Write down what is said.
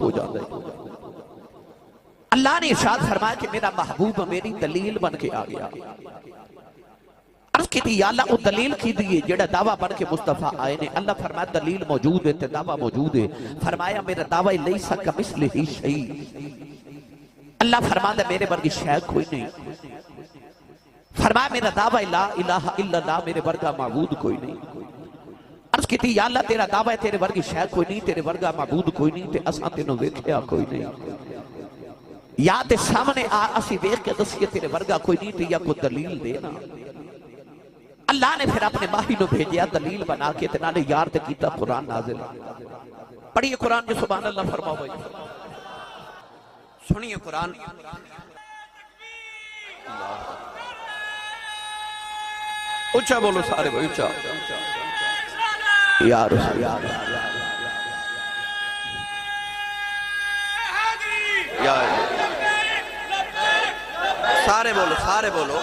محبوب ہو جاتا ہے۔ اللہ نے ارشاد فرمایا کہ میرا محبوب میری دلیل بن کے آ گیا۔ عرض کی تھی یا اللہ وہ دلیل کی دیئے جڑا دعویٰ بن کے مصطفیٰ آئے نے۔ اللہ فرمایا دلیل موجود ہے تے دعویٰ موجود ہے۔ فرمایا میرا دعویٰ لیسا کمثلہ شیء، اللہ فرمایا میرے برگی شے کوئی نہیں۔ فرمایا میرا دعویٰ لا الہ الا اللہ، میرے برگا معبود کوئی نہیں۔ عرض کی تھی یا اللہ تیرا دعویٰ تیرے ورگی شے کوئی نہیں، تیرے ورگا معبود کوئی نہیں، تے اساں تینوں ویکھیا کوئی نہیں۔ یا تے سامنے اسی ویکھ کے دسیے تیرے ورگا کوئی نہیں، تے یا کوئی دلیل دینا۔ اللہ نے پھر اپنے ماہی نو بھیجیا دلیل بنا کے تے نالے یار تے کیتا قرآن نازل۔ پڑھیے قرآن جو سبحان اللہ فرماؤ بھائی، سنیے قرآن۔ اچھا بولو سارے بھائی، اچھا یا رسول یا سارے بولو، سارے بولو۔